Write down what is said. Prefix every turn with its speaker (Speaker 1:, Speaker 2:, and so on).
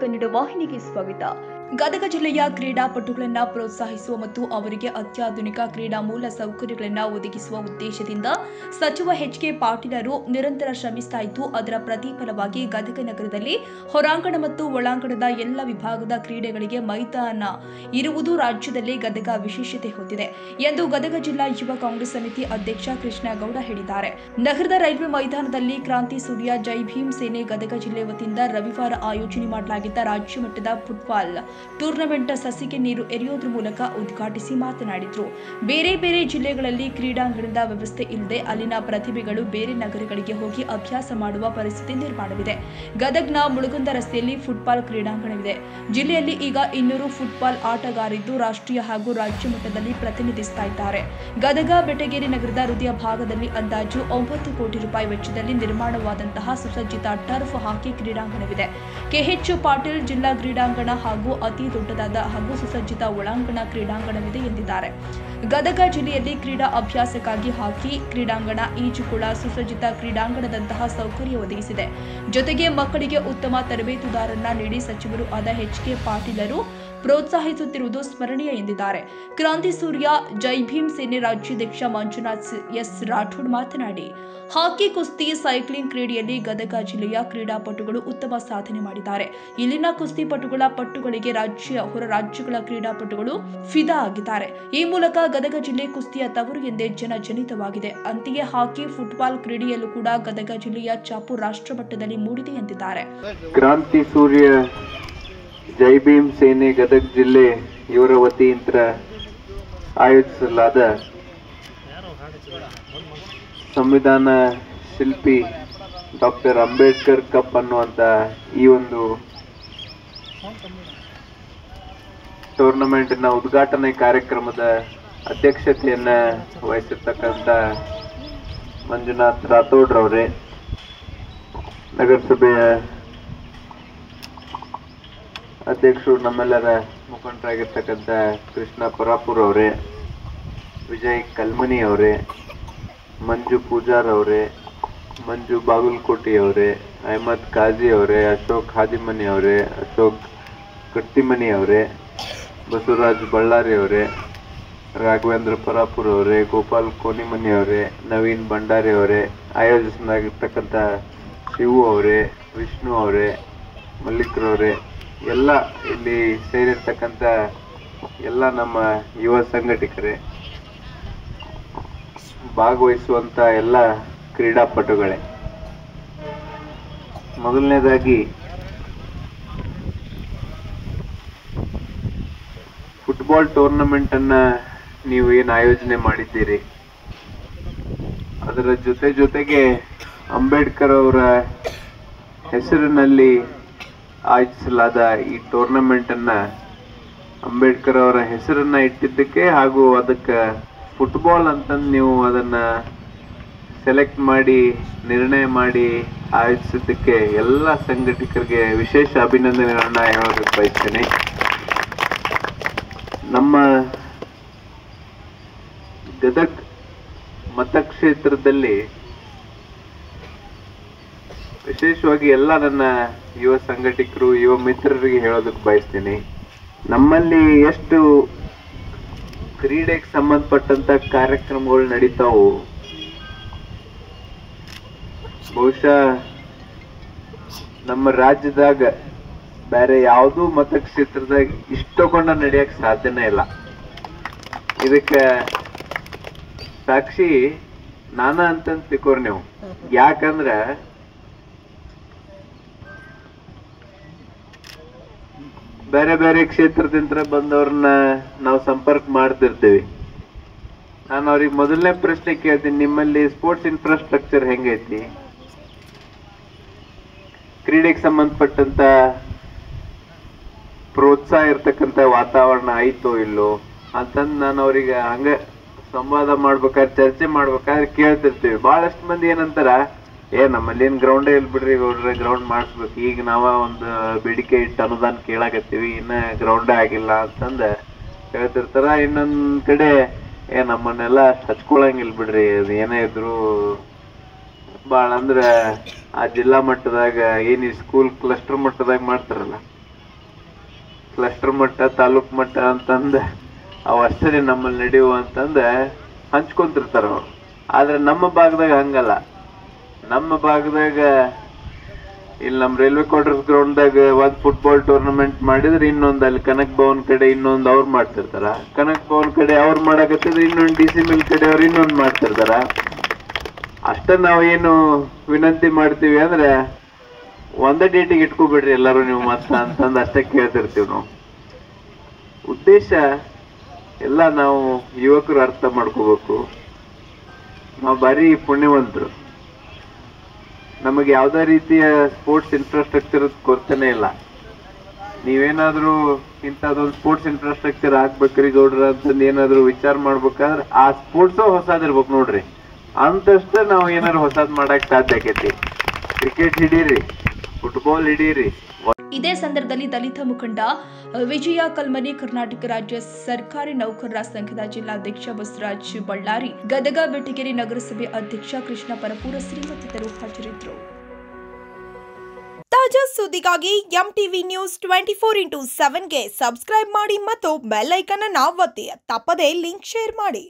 Speaker 1: ಕನ್ನಡ ವಾಹಿನಿಗೆ ಸ್ವಾಗತ. ಗದಗ ಜಿಲ್ಲೆಯ ಕ್ರೀಡಾಪಟುಗಳನ್ನು ಪ್ರೋತ್ಸಾಹಿಸುವ ಮತ್ತು ಅವರಿಗೆ ಅತ್ಯಾಧುನಿಕ ಕ್ರೀಡಾ ಮೂಲ ಸೌಕರ್ಯಗಳನ್ನು ಒದಗಿಸುವ ಉದ್ದೇಶದಿಂದ ಸಚಿವ ಎಚ್.ಕೆ. ಪಾಟೀಲರು ನಿರಂತರ ಶ್ರಮಿಸ್ತಾ ಇದ್ದು, ಅದರ ಪ್ರತಿಫಲವಾಗಿ ಗದಗ ನಗರದಲ್ಲಿ ಹೊರಾಂಗಣ ಮತ್ತು ಒಳಾಂಗಣದ ಎಲ್ಲ ವಿಭಾಗದ ಕ್ರೀಡೆಗಳಿಗೆ ಮೈದಾನ ಇರುವುದು ರಾಜ್ಯದಲ್ಲೇ ಗದಗ ವಿಶೇಷತೆ ಹೊಂದಿದೆ ಎಂದು ಗದಗ ಜಿಲ್ಲಾ ಯುವ ಕಾಂಗ್ರೆಸ್ ಸಮಿತಿ ಅಧ್ಯಕ್ಷ ಕೃಷ್ಣೇಗೌಡ ಹೇಳಿದ್ದಾರೆ. ನಗರದ ರೈಲ್ವೆ ಮೈದಾನದಲ್ಲಿ ಕ್ರಾಂತಿ ಸೂರ್ಯ ಜೈ ಭೀಮ್ ಸೇನೆ ಗದಗ ಜಿಲ್ಲೆ ವತಿಯಿಂದ ರವಿವಾರ ಆಯೋಜನೆ ಮಾಡಲಾಗಿದ್ದ ರಾಜ್ಯ ಮಟ್ಟದ ಫುಟ್ಬಾಲ್ ಟೂರ್ನಮೆಂಟ್ ಸಸಿಗೆ ನೀರು ಎರೆಯುವುದರ ಮೂಲಕ ಉದ್ಘಾಟಿಸಿ ಮಾತನಾಡಿದರು. ಬೇರೆ ಬೇರೆ ಜಿಲ್ಲೆಗಳಲ್ಲಿ ಕ್ರೀಡಾಂಗಣದ ವ್ಯವಸ್ಥೆ ಇಲ್ಲದೆ ಅಲ್ಲಿನ ಪ್ರತಿಭೆಗಳು ಬೇರೆ ನಗರಗಳಿಗೆ ಹೋಗಿ ಅಭ್ಯಾಸ ಮಾಡುವ ಪರಿಸ್ಥಿತಿ ನಿರ್ಮಾಣವಿದೆ. ಗದಗ್ನ ಮುಳಗುಂದ ರಸ್ತೆಯಲ್ಲಿ ಫುಟ್ಬಾಲ್ ಕ್ರೀಡಾಂಗಣವಿದೆ. ಜಿಲ್ಲೆಯಲ್ಲಿ ಈಗ 200 ಫುಟ್ಬಾಲ್ ಆಟಗಾರರಿದ್ದು ರಾಷ್ಟ್ರೀಯ ಹಾಗೂ ರಾಜ್ಯ ಮಟ್ಟದಲ್ಲಿ ಪ್ರತಿನಿಧಿಸುತ್ತಾ ಇದ್ದಾರೆ. ಗದಗ ಬೆಟಗೇರಿ ನಗರದ ಹೃದಯ ಭಾಗದಲ್ಲಿ ಅಂದಾಜು 9 ಕೋಟಿ ರೂಪಾಯಿ ವೆಚ್ಚದಲ್ಲಿ ನಿರ್ಮಾಣವಾದಂತಹ ಸುಸಜ್ಜಿತ ಟರ್ಫ್ ಹಾಕಿ ಕ್ರೀಡಾಂಗಣವಿದೆ. ಕೆಎಚ್ ಪಾಟೀಲ್ ಜಿಲ್ಲಾ ಕ್ರೀಡಾಂಗಣ ಹಾಗೂ ಅತಿ ದೊಡ್ಡದಾದ ಹಾಗೂ ಸುಸಜ್ಜಿತ ಒಳಾಂಗಣ ಕ್ರೀಡಾಂಗಣವಿದೆ ಎಂದಿದ್ದಾರೆ. ಗದಗ ಜಿಲ್ಲೆಯಲ್ಲಿ ಕ್ರೀಡಾ ಅಭ್ಯಾಸಕ್ಕಾಗಿ ಹಾಕಿ ಕ್ರೀಡಾಂಗಣ, ಈಜುಕೊಳ, ಸುಸಜ್ಜಿತ ಕ್ರೀಡಾಂಗಣದಂತಹ ಸೌಕರ್ಯ ಒದಗಿಸಿದೆ. ಜೊತೆಗೆ ಮಕ್ಕಳಿಗೆ ಉತ್ತಮ ತರಬೇತುದಾರರನ್ನ ನೀಡಿ ಸಚಿವರು ಆದ ಎಚ್.ಕೆ. ಪಾಟೀಲರು ಪ್ರೋತ್ಸಾಹಿಸುತ್ತಿರುವುದು ಸ್ಮರಣೀಯ ಎಂದಿದ್ದಾರೆ. ಕ್ರಾಂತಿ ಸೂರ್ಯ ಜೈ ಭೀಮ್ ಸೇನೆ ರಾಜ್ಯಾಧ್ಯಕ್ಷ ಮಂಜುನಾಥ್ ಎಸ್ ರಾಠೋಡ್ ಮಾತನಾಡಿ, ಹಾಕಿ, ಕುಸ್ತಿ, ಸೈಕ್ಲಿಂಗ್ ಕ್ರೀಡೆಯಲ್ಲಿ ಗದಗ ಜಿಲ್ಲೆಯ ಕ್ರೀಡಾಪಟುಗಳು ಉತ್ತಮ ಸಾಧನೆ ಮಾಡಿದ್ದಾರೆ. ಇಲ್ಲಿನ ಕುಸ್ತಿಪಟುಗಳ ಪಟ್ಟುಗಳಿಗೆ ಹೊರ ರಾಜ್ಯಗಳ ಕ್ರೀಡಾಪಟುಗಳು ಫಿದಾ ಆಗಿದ್ದಾರೆ. ಈ ಮೂಲಕ ಗದಗ ಜಿಲ್ಲೆ ಕುಸ್ತಿಯ ತವರು ಎಂದೇ ಜನಜನಿತವಾಗಿದೆ. ಅಂತೆಯೇ ಹಾಕಿ, ಫುಟ್ಬಾಲ್ ಕ್ರೀಡೆಯಲ್ಲೂ ಕೂಡ ಗದಗ ಜಿಲ್ಲೆಯ ಛಾಪು ರಾಷ್ಟ್ರ ಮಟ್ಟದಲ್ಲಿ ಮೂಡಿದೆ ಎಂದಿದ್ದಾರೆ.
Speaker 2: ಕ್ರಾಂತಿ ಸೂರ್ಯ ಜೈ ಭೀಮ್ ಸೇನೆ ಗದಗ ಜಿಲ್ಲೆ ಇವರ ವತಿಯಿಂದ ಆಯೋಜಿಸಲಾದ ಸಂವಿಧಾನ ಶಿಲ್ಪಿ ಡಾಕ್ಟರ್ ಅಂಬೇಡ್ಕರ್ ಕಪ್ ಅನ್ನುವಂತ ಈ ಒಂದು ಟೂರ್ನಮೆಂಟ್ನ ಉದ್ಘಾಟನೆ ಕಾರ್ಯಕ್ರಮದ ಅಧ್ಯಕ್ಷತೆಯನ್ನ ವಹಿಸಿರ್ತಕ್ಕಂಥ ಮಂಜುನಾಥ್ ರಾಥೋಡ್ ರವರೇ, ನಗರಸಭೆಯ ಅಧ್ಯಕ್ಷರು, ನಮ್ಮೆಲ್ಲರ ಮುಖಂಡರಾಗಿರ್ತಕ್ಕಂಥ ಕೃಷ್ಣ ಪರಾಪುರ್ ಅವರೇ, ವಿಜಯ್ ಕಲ್ಮನಿ ಅವರೇ, ಮಂಜು ಪೂಜಾರ್ ಅವರೇ, ಮಂಜು ಬಾಗಲಕೋಟೆ ಅವರೇ, ಅಹಮದ್ ಕಾಜಿ ಅವರೇ, ಅಶೋಕ್ ಹಾದಿಮನಿ ಅವರೇ, ಅಶೋಕ್ ಕಟ್ಟಿಮನಿ ಅವರೇ, ಬಸವರಾಜ್ ಬಳ್ಳಾರಿ ಅವರೇ, ರಾಘವೇಂದ್ರ ಪರಾಪುರ್ ಅವರೇ, ಗೋಪಾಲ್ ಕೋನಿಮನಿ ಅವರೇ, ನವೀನ್ ಭಂಡಾರಿ ಅವರೇ, ಆಯೋಜಿಸಲಾಗಿರ್ತಕ್ಕಂಥ ಶಿವು ಅವರೇ, ವಿಷ್ಣು ಅವರೇ, ಮಲ್ಲಿಕ್ರವರೇ, ಎಲ್ಲ ಇಲ್ಲಿ ಸೇರಿರ್ತಕ್ಕಂಥ ಎಲ್ಲ ನಮ್ಮ ಯುವ ಸಂಘಟಕರೇ, ಭಾಗವಹಿಸುವಂತ ಎಲ್ಲ ಕ್ರೀಡಾಪಟುಗಳೇ, ಮೊದಲನೇದಾಗಿ ಫುಟ್ಬಾಲ್ ಟೂರ್ನಮೆಂಟ್ ಅನ್ನ ನೀವು ಏನು ಆಯೋಜನೆ ಮಾಡಿದ್ದೀರಿ, ಅದರ ಜೊತೆಗೆ ಅಂಬೇಡ್ಕರ್ ಅವರ ಹೆಸರಿನಲ್ಲಿ ಆಯೋಜಿಸಲಾದ ಈ ಟೂರ್ನಮೆಂಟ್ ಅನ್ನ ಅಂಬೇಡ್ಕರ್ ಅವರ ಹೆಸರನ್ನ ಇಟ್ಟಿದ್ದಕ್ಕೆ ಹಾಗೂ ಅದಕ್ಕೆ ಫುಟ್ಬಾಲ್ ಅಂತಂದು ನೀವು ಅದನ್ನ ಸೆಲೆಕ್ಟ್ ಮಾಡಿ ನಿರ್ಣಯ ಮಾಡಿ ಆಯೋಜಿಸಿದ್ದಕ್ಕೆ ಎಲ್ಲ ಸಂಘಟಕರಿಗೆ ವಿಶೇಷ ಅಭಿನಂದನೆಗಳನ್ನ ಹೇಳೋದಕ್ಕೆ ಬಯಸ್ತೇನೆ. ನಮ್ಮ ಗದಗ್ ಮತಕ್ಷೇತ್ರದಲ್ಲಿ ವಿಶೇಷವಾಗಿ ಎಲ್ಲ ನನ್ನ ಯುವ ಸಂಘಟಕರು, ಯುವ ಮಿತ್ರರಿಗೆ ಹೇಳೋದಕ್ಕೆ ಬಯಸ್ತೀನಿ, ನಮ್ಮಲ್ಲಿ ಎಷ್ಟು ಕ್ರೀಡೆಗೆ ಸಂಬಂಧಪಟ್ಟಂತ ಕಾರ್ಯಕ್ರಮಗಳು ನಡೀತಾವು, ಬಹುಶಃ ನಮ್ಮ ರಾಜ್ಯದಾಗ ಬೇರೆ ಯಾವುದೂ ಮತಕ್ಷೇತ್ರದಾಗ ಇಷ್ಟಕೊಂಡ ನಡೆಯಕ್ ಸಾಧ್ಯನೇ ಇಲ್ಲ. ಇದಕ್ಕೆ ಸಾಕ್ಷಿ ನಾನ ಅಂತ ತಿಳ್ಕೋರಿ ನೀವು. ಯಾಕಂದ್ರ ಬೇರೆ ಬೇರೆ ಕ್ಷೇತ್ರದಿಂದ ಬಂದವ್ರನ್ನ ನಾವು ಸಂಪರ್ಕ ಮಾಡ್ತಿರ್ತೀವಿ. ನಾನು ಅವ್ರಿಗೆ ಮೊದಲನೇ ಪ್ರಶ್ನೆ ಕೇಳ್ತೀನಿ, ನಿಮ್ಮಲ್ಲಿ ಸ್ಪೋರ್ಟ್ಸ್ ಇನ್ಫ್ರಾಸ್ಟ್ರಕ್ಚರ್ ಹೆಂಗೈತಿ, ಕ್ರೀಡೆಗೆ ಸಂಬಂಧಪಟ್ಟಂತ ಪ್ರೋತ್ಸಾಹ ಇರ್ತಕ್ಕಂಥ ವಾತಾವರಣ ಆಯ್ತೋ ಇಲ್ಲೋ ಅಂತಂದು ನಾನು ಅವ್ರಿಗೆ ಹಂಗ ಸಂವಾದ ಮಾಡ್ಬೇಕಾದ್ರೆ, ಚರ್ಚೆ ಮಾಡ್ಬೇಕಾದ್ರೆ ಕೇಳ್ತಿರ್ತೀವಿ. ಬಹಳಷ್ಟು ಮಂದಿ ಏನಂತಾರ, ನಮ್ಮಲ್ಲಿ ಏನ್ ಗ್ರೌಂಡೇ ಇಲ್ಲ ಬಿಡ್ರಿ, ಗ್ರೌಂಡ್ ಮಾಡಿಸ್ಬೇಕು, ಈಗ ನಾವ ಒಂದು ಬೇಡಿಕೆ ಇಟ್ಟು ಅನುದಾನ ಕೇಳಾಕತ್ತೀವಿ, ಇನ್ನ ಗ್ರೌಂಡೇ ಆಗಿಲ್ಲ ಅಂತಂದ ಹೇಳ್ತಿರ್ತಾರ. ಇನ್ನೊಂದ್ ಕಡೆ ನಮ್ಮನ್ನೆಲ್ಲ ಹಚ್ಕೊಳಂಗಿಲ್ಲ ಬಿಡ್ರಿ, ಅದು ಏನೇ ಇದ್ರು ಭಾಳ ಅಂದ್ರೆ ಆ ಜಿಲ್ಲಾ ಮಟ್ಟದಾಗ ಏನು ಸ್ಕೂಲ್ ಕ್ಲಸ್ಟರ್ ಮಟ್ಟದಾಗ ಮಾಡ್ತಾರಲ್ಲ, ಕ್ಲಸ್ಟರ್ ಮಟ್ಟ ತಾಲೂಕ್ ಮಟ್ಟ ಅಂತಂದ ಅವಷ್ಟೇ ನಮ್ಮಲ್ಲಿ ನಡೆಯುವ ಅಂತಂದ ಹಂಚ್ಕೊಂತಿರ್ತಾರ ಅವ್ರು. ಆದ್ರೆ ನಮ್ಮ ಭಾಗದಾಗ ಹಂಗಲ್ಲ. ನಮ್ಮ ಭಾಗದಾಗ ಇಲ್ಲಿ ನಮ್ಮ ರೈಲ್ವೆ ಕ್ವಾರ್ಟರ್ಸ್ ಗ್ರೌಂಡ್ದಾಗ ಒಂದ್ ಫುಟ್ಬಾಲ್ ಟೂರ್ನಮೆಂಟ್ ಮಾಡಿದ್ರೆ ಇನ್ನೊಂದು ಅಲ್ಲಿ ಕನಕ್ ಭವನ್ ಕಡೆ ಇನ್ನೊಂದು ಅವ್ರು ಮಾಡ್ತಿರ್ತಾರ, ಕನಕ್ ಭವನ್ ಕಡೆ ಅವ್ರು ಮಾಡಕತ್ತಿದ್ರೆ ಇನ್ನೊಂದು DC ಮಿಲ್ ಕಡೆ ಅವ್ರು ಇನ್ನೊಂದು ಮಾಡ್ತಿರ್ತಾರ. ಅಷ್ಟ ನಾವ್ ಏನು ವಿನಂತಿ ಮಾಡ್ತೀವಿ ಅಂದ್ರೆ ಒಂದೇ ಡೇಟಿಗೆ ಇಟ್ಕೊಬಿಡ್ರಿ ಎಲ್ಲರೂ ನೀವು ಮತ್ತ ಅಂತಂದು ಅಷ್ಟೇ ಕೇಳ್ತಿರ್ತೀವಿ ನಾವು. ಉದ್ದೇಶ ಎಲ್ಲ ನಾವು ಯುವಕರು ಅರ್ಥ ಮಾಡ್ಕೋಬೇಕು. ನಾವು ಭಾರಿ ಪುಣ್ಯವಂತರು. ನಮಗೆ ಯಾವ್ದೇ ರೀತಿಯ ಸ್ಪೋರ್ಟ್ಸ್ ಇನ್ಫ್ರಾಸ್ಟ್ರಕ್ಚರ್ ಕೊರತೆನೇ ಇಲ್ಲ. ನೀವೇನಾದ್ರೂ ಇಂಥದ್ದೊಂದು ಸ್ಪೋರ್ಟ್ಸ್ ಇನ್ಫ್ರಾಸ್ಟ್ರಕ್ಚರ್ ಹಾಕ್ಬೇಕ್ರಿ ಗೌಡ್ರ ಅಂತಂದು ಏನಾದ್ರು ವಿಚಾರ ಮಾಡ್ಬೇಕಾದ್ರೆ ಆ ಸ್ಪೋರ್ಟ್ಸ್ ಹೊಸದಿರ್ಬೇಕು ನೋಡ್ರಿ. ಅಂತಷ್ಟೇ ನಾವು ಏನಾದ್ರು ಹೊಸದ್ ಮಾಡಕ್ ಸಾಧ್ಯ ಆಕೈತಿ. ಕ್ರಿಕೆಟ್ ಹಿಡೀರಿ, ಫುಟ್ಬಾಲ್ ಹಿಡೀರಿ.
Speaker 1: ಇದೇ ಸಂದರ್ಭದಲ್ಲಿ ದಲಿತ ಮುಖಂಡ ವಿಜಯ ಕಲ್ಮನಿ, ಕರ್ನಾಟಕ ರಾಜ್ಯ ಸರ್ಕಾರಿ ನೌಕರರ ಸಂಘದ ಜಿಲ್ಲಾಧ್ಯಕ್ಷ ಬಸವರಾಜ್ ಬಳ್ಳಾರಿ, ಗದಗ ಬೆಟಗೇರಿ ನಗರಸಭೆ ಅಧ್ಯಕ್ಷ ಕೃಷ್ಣ ಪರಪೂರ ಶ್ರೀ ಮತ್ತಿತರರು ಹಾಜರಿದ್ದರು.
Speaker 3: ತಾಜಾ ಸುದ್ದಿಗಾಗಿ MTV ನ್ಯೂಸ್ 24x7ಗೆ ಸಬ್ಸ್ಕ್ರೈಬ್ ಮಾಡಿ ಮತ್ತು ಬೆಲ್ ಐಕಾನ್ ಅನ್ನು ಒತ್ತಿ. ತಪ್ಪದೇ ಲಿಂಕ್ ಶೇರ್ ಮಾಡಿ.